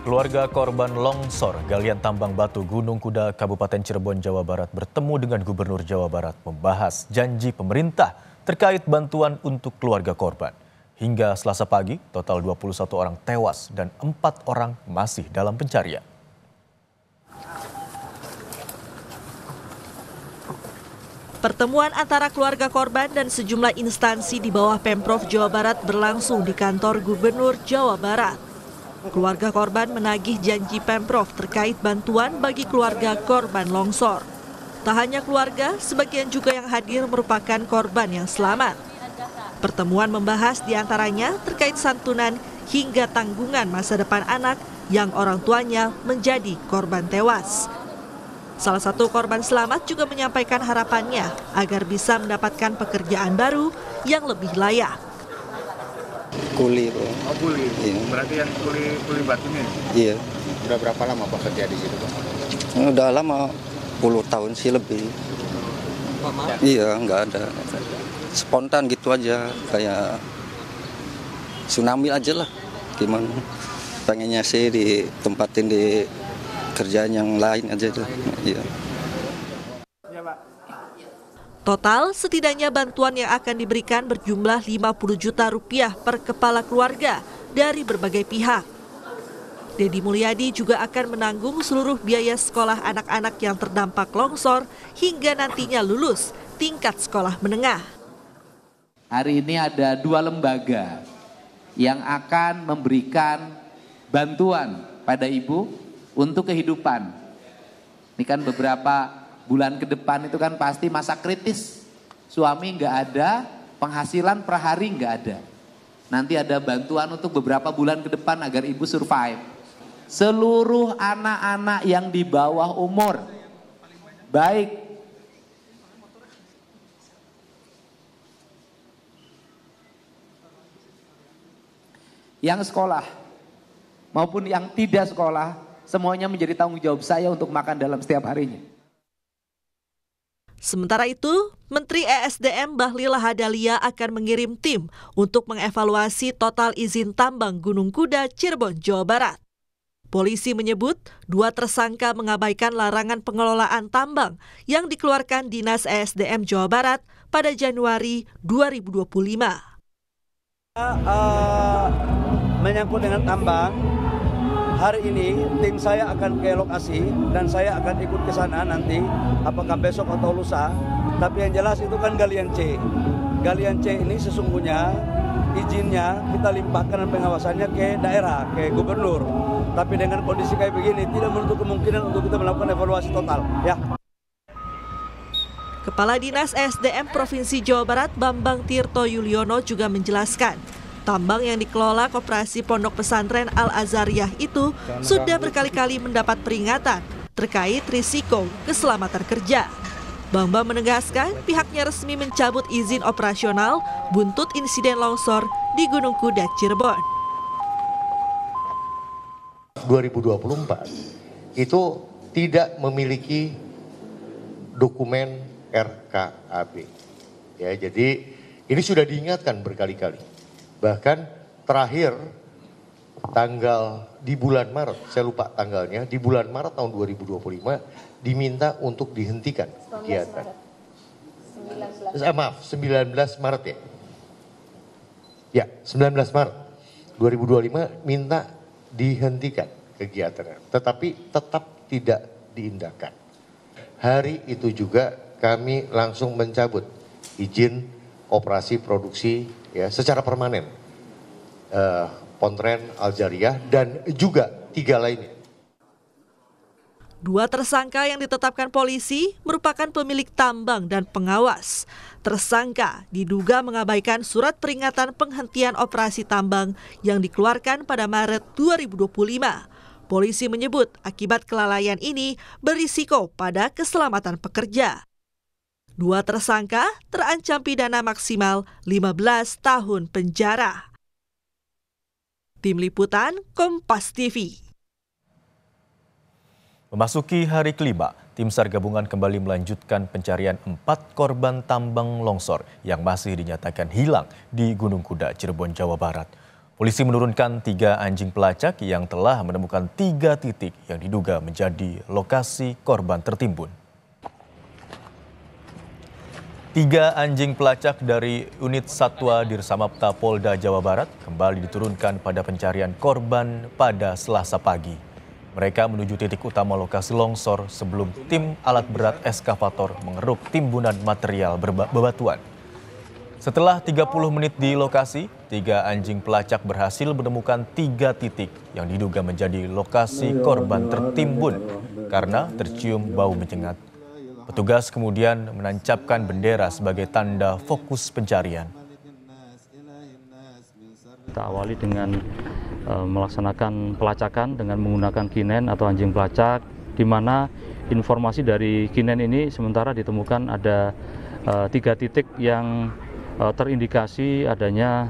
Keluarga korban longsor galian tambang batu Gunung Kuda Kabupaten Cirebon, Jawa Barat bertemu dengan Gubernur Jawa Barat membahas janji pemerintah terkait bantuan untuk keluarga korban. Hingga Selasa pagi, total 21 orang tewas dan 4 orang masih dalam pencarian. Pertemuan antara keluarga korban dan sejumlah instansi di bawah Pemprov Jawa Barat berlangsung di kantor Gubernur Jawa Barat. Keluarga korban menagih janji Pemprov terkait bantuan bagi keluarga korban longsor. Tak hanya keluarga, sebagian juga yang hadir merupakan korban yang selamat. Pertemuan membahas diantaranya terkait santunan hingga tanggungan masa depan anak yang orang tuanya menjadi korban tewas. Salah satu korban selamat juga menyampaikan harapannya agar bisa mendapatkan pekerjaan baru yang lebih layak. Kuli, Pak. Oh, kuli. Iya. Berarti yang kuli batunya? Iya. Udah berapa lama Pak kerja di situ, Pak? Udah lama, 10 tahun sih lebih. Ya. Iya, nggak ada. Spontan gitu aja, kayak tsunami aja lah. Gimana? Pengennya sih ditempatin di kerjaan yang lain aja tuh. Iya. Total, setidaknya bantuan yang akan diberikan berjumlah 50 juta rupiah per kepala keluarga dari berbagai pihak. Deddy Mulyadi juga akan menanggung seluruh biaya sekolah anak-anak yang terdampak longsor hingga nantinya lulus tingkat sekolah menengah. Hari ini ada 2 lembaga yang akan memberikan bantuan pada ibu untuk kehidupan. Ini kan beberapa bulan ke depan itu kan pasti masa kritis. Suami nggak ada, penghasilan per hari nggak ada. Nanti ada bantuan untuk beberapa bulan ke depan agar ibu survive. Seluruh anak-anak yang di bawah umur, baik yang sekolah maupun yang tidak sekolah, semuanya menjadi tanggung jawab saya untuk makan dalam setiap harinya. Sementara itu, Menteri ESDM Bahlil Lahadalia akan mengirim tim untuk mengevaluasi total izin tambang Gunung Kuda Cirebon, Jawa Barat. Polisi menyebut 2 tersangka mengabaikan larangan pengelolaan tambang yang dikeluarkan Dinas ESDM Jawa Barat pada Januari 2025. Menyangkut dengan tambang, hari ini tim saya akan ke lokasi dan saya akan ikut ke sana nanti, apakah besok atau lusa. Tapi yang jelas itu kan galian C. Galian C ini sesungguhnya izinnya kita limpahkan dan pengawasannya ke daerah, ke gubernur. Tapi dengan kondisi kayak begini tidak menutup kemungkinan untuk kita melakukan evaluasi total. Ya. Kepala Dinas ESDM Provinsi Jawa Barat Bambang Tirto Yuliono juga menjelaskan, tambang yang dikelola Koperasi Pondok Pesantren Al-Azhariyah itu sudah berkali-kali mendapat peringatan terkait risiko keselamatan kerja. Bambang menegaskan pihaknya resmi mencabut izin operasional buntut insiden longsor di Gunung Kuda Cirebon. 2024 itu tidak memiliki dokumen RKAB. Ya, jadi ini sudah diingatkan berkali-kali. Bahkan terakhir tanggal di bulan Maret, saya lupa tanggalnya, di bulan Maret tahun 2025 diminta untuk dihentikan kegiatan. 19 Maret ya. Ya, 19 Maret 2025 minta dihentikan kegiatannya, tetapi tetap tidak diindahkan. Hari itu juga kami langsung mencabut izin operasi produksi ya secara permanen Pontren Al-Azhariyah dan juga 3 lainnya. 2 tersangka yang ditetapkan polisi merupakan pemilik tambang dan pengawas. Tersangka diduga mengabaikan surat peringatan penghentian operasi tambang yang dikeluarkan pada Maret 2025. Polisi menyebut akibat kelalaian ini berisiko pada keselamatan pekerja. 2 tersangka terancam pidana maksimal 15 tahun penjara. Tim Liputan Kompas TV. Memasuki hari kelima, tim SAR gabungan kembali melanjutkan pencarian 4 korban tambang longsor yang masih dinyatakan hilang di Gunung Kuda, Cirebon, Jawa Barat. Polisi menurunkan 3 anjing pelacak yang telah menemukan 3 titik yang diduga menjadi lokasi korban tertimbun. 3 anjing pelacak dari unit Satwa Dirsamapta Polda Jawa Barat kembali diturunkan pada pencarian korban pada Selasa pagi. Mereka menuju titik utama lokasi longsor sebelum tim alat berat eskavator mengeruk timbunan material bebatuan. Setelah 30 menit di lokasi, 3 anjing pelacak berhasil menemukan 3 titik yang diduga menjadi lokasi korban tertimbun karena tercium bau menyengat. Petugas kemudian menancapkan bendera sebagai tanda fokus pencarian. Kita awali dengan melaksanakan pelacakan dengan menggunakan kinen atau anjing pelacak, di mana informasi dari kinen ini sementara ditemukan ada 3 titik yang terindikasi adanya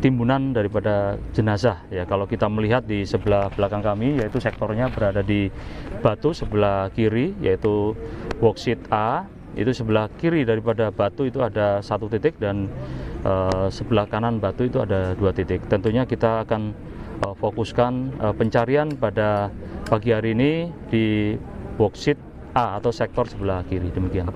timbunan daripada jenazah. Ya, kalau kita melihat di sebelah belakang kami, yaitu sektornya berada di batu sebelah kiri, yaitu worksheet A. Itu sebelah kiri daripada batu itu ada 1 titik dan sebelah kanan batu itu ada 2 titik. Tentunya kita akan fokuskan pencarian pada pagi hari ini di worksheet A atau sektor sebelah kiri. Demikian.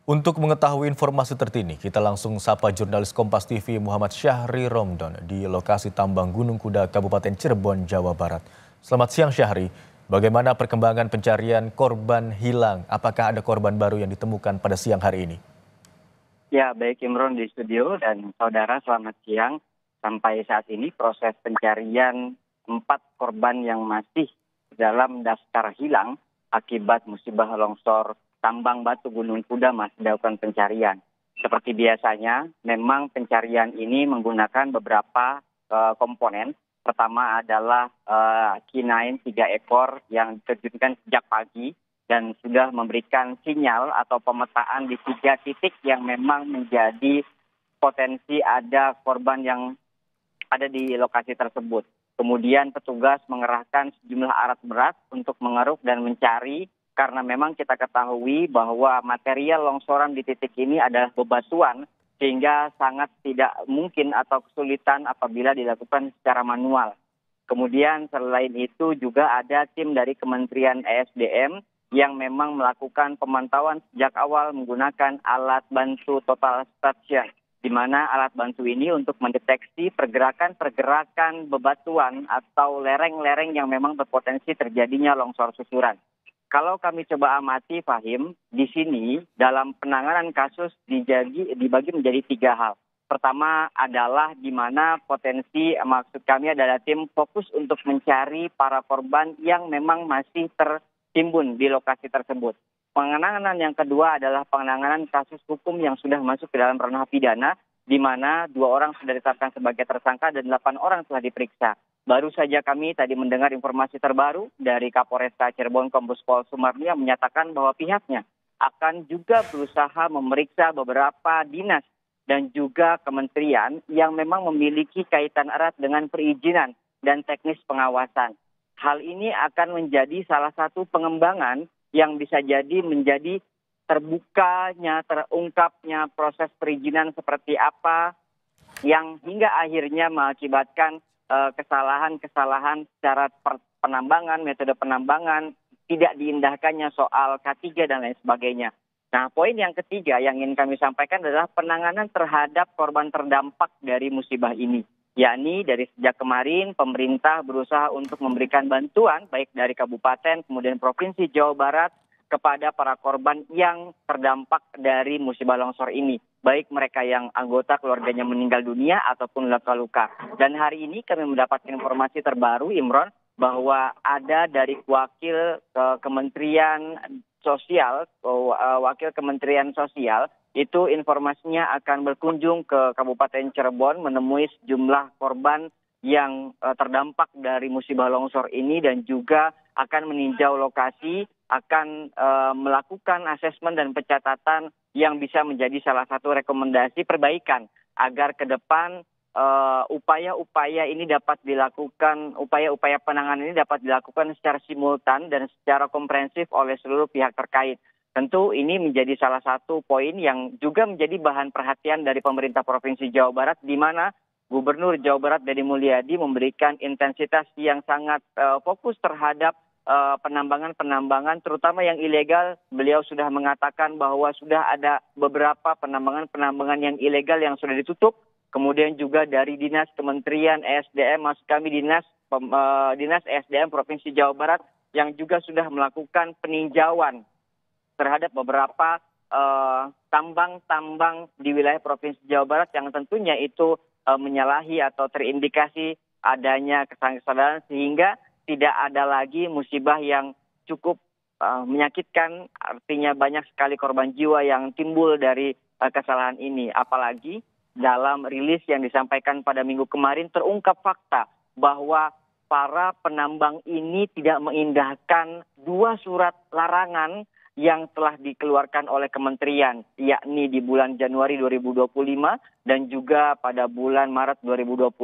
Untuk mengetahui informasi terkini, kita langsung sapa jurnalis Kompas TV Muhammad Syahri Romdon di lokasi tambang Gunung Kuda Kabupaten Cirebon, Jawa Barat. Selamat siang Syahri, bagaimana perkembangan pencarian korban hilang? Apakah ada korban baru yang ditemukan pada siang hari ini? Ya, baik Imron di studio dan saudara, selamat siang. Sampai saat ini proses pencarian 4 korban yang masih dalam daftar hilang akibat musibah longsor tambang batu Gunung Kuda masih dilakukan pencarian. Seperti biasanya, memang pencarian ini menggunakan beberapa komponen. Pertama adalah K9 3 ekor yang diterjunkan sejak pagi dan sudah memberikan sinyal atau pemetaan di 3 titik yang memang menjadi potensi ada korban yang ada di lokasi tersebut. Kemudian petugas mengerahkan sejumlah alat berat untuk mengeruk dan mencari, karena memang kita ketahui bahwa material longsoran di titik ini adalah bebatuan, sehingga sangat tidak mungkin atau kesulitan apabila dilakukan secara manual. Kemudian selain itu juga ada tim dari Kementerian ESDM yang memang melakukan pemantauan sejak awal menggunakan alat bantu total station, di mana alat bantu ini untuk mendeteksi pergerakan-pergerakan bebatuan atau lereng-lereng yang memang berpotensi terjadinya longsor susuran. Kalau kami coba amati, Fahim, di sini dalam penanganan kasus dibagi menjadi 3 hal. Pertama adalah di mana potensi, maksud kami adalah tim fokus untuk mencari para korban yang memang masih tertimbun di lokasi tersebut. Penanganan yang kedua adalah penanganan kasus hukum yang sudah masuk ke dalam ranah pidana, di mana 2 orang sudah ditetapkan sebagai tersangka dan 8 orang telah diperiksa. Baru saja kami tadi mendengar informasi terbaru dari Kapolresta Cirebon Kombes Pol Sumarni yang menyatakan bahwa pihaknya akan juga berusaha memeriksa beberapa dinas dan juga kementerian yang memang memiliki kaitan erat dengan perizinan dan teknis pengawasan. Hal ini akan menjadi salah satu pengembangan yang bisa jadi menjadi terbukanya, terungkapnya proses perizinan seperti apa yang hingga akhirnya mengakibatkan kesalahan-kesalahan secara penambangan, metode penambangan, tidak diindahkannya soal K3 dan lain sebagainya. Nah, poin yang ketiga yang ingin kami sampaikan adalah penanganan terhadap korban terdampak dari musibah ini. Yakni dari sejak kemarin pemerintah berusaha untuk memberikan bantuan baik dari kabupaten kemudian provinsi Jawa Barat kepada para korban yang terdampak dari musibah longsor ini. Baik mereka yang anggota keluarganya meninggal dunia ataupun luka-luka. Dan hari ini kami mendapatkan informasi terbaru, Imron, bahwa ada dari wakil Kementerian Sosial, itu informasinya akan berkunjung ke Kabupaten Cirebon menemui sejumlah korban yang terdampak dari musibah longsor ini dan juga akan meninjau lokasi, akan melakukan asesmen dan pencatatan yang bisa menjadi salah satu rekomendasi perbaikan agar ke depan upaya-upaya ini dapat dilakukan, upaya-upaya penanganan ini dapat dilakukan secara simultan dan secara komprehensif oleh seluruh pihak terkait. Tentu ini menjadi salah satu poin yang juga menjadi bahan perhatian dari pemerintah Provinsi Jawa Barat, di mana Gubernur Jawa Barat Deddy Mulyadi memberikan intensitas yang sangat fokus terhadap penambangan-penambangan terutama yang ilegal. Beliau sudah mengatakan bahwa sudah ada beberapa penambangan-penambangan yang ilegal yang sudah ditutup. Kemudian juga dari Dinas Kementerian ESDM, maksud kami Dinas ESDM Provinsi Jawa Barat yang juga sudah melakukan peninjauan terhadap beberapa tambang-tambang di wilayah Provinsi Jawa Barat yang tentunya itu menyalahi atau terindikasi adanya kesalahan sehingga tidak ada lagi musibah yang cukup menyakitkan, artinya banyak sekali korban jiwa yang timbul dari kesalahan ini. Apalagi dalam rilis yang disampaikan pada minggu kemarin terungkap fakta bahwa para penambang ini tidak mengindahkan 2 surat larangan yang telah dikeluarkan oleh kementerian, yakni di bulan Januari 2025 dan juga pada bulan Maret 2025.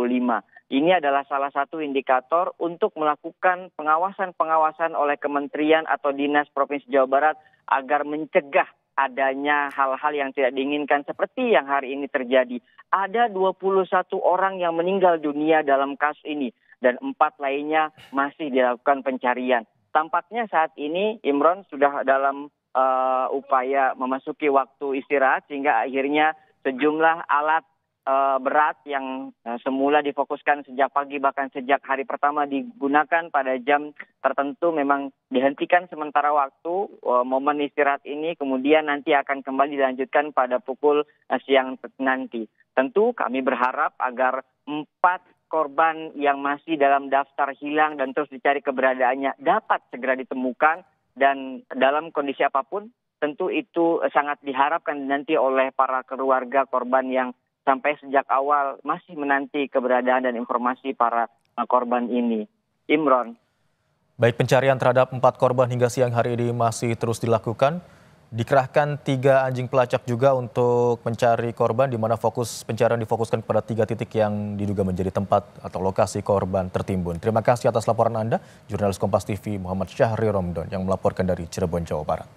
Ini adalah salah satu indikator untuk melakukan pengawasan-pengawasan oleh kementerian atau dinas Provinsi Jawa Barat agar mencegah adanya hal-hal yang tidak diinginkan seperti yang hari ini terjadi. Ada 21 orang yang meninggal dunia dalam kasus ini dan 4 lainnya masih dilakukan pencarian. Tampaknya saat ini Imron sudah dalam upaya memasuki waktu istirahat sehingga akhirnya sejumlah alat berat yang semula difokuskan sejak pagi bahkan sejak hari pertama digunakan pada jam tertentu memang dihentikan sementara waktu momen istirahat ini, kemudian nanti akan kembali dilanjutkan pada pukul siang nanti. Tentu kami berharap agar 4 korban yang masih dalam daftar hilang dan terus dicari keberadaannya dapat segera ditemukan dan dalam kondisi apapun tentu itu sangat diharapkan nanti oleh para keluarga korban yang sampai sejak awal masih menanti keberadaan dan informasi para korban ini. Imron. Baik, pencarian terhadap 4 korban hingga siang hari ini masih terus dilakukan. Dikerahkan 3 anjing pelacak juga untuk mencari korban, di mana fokus pencarian difokuskan kepada 3 titik yang diduga menjadi tempat atau lokasi korban tertimbun. Terima kasih atas laporan Anda, jurnalis Kompas TV Muhammad Syahri Romdon yang melaporkan dari Cirebon, Jawa Barat.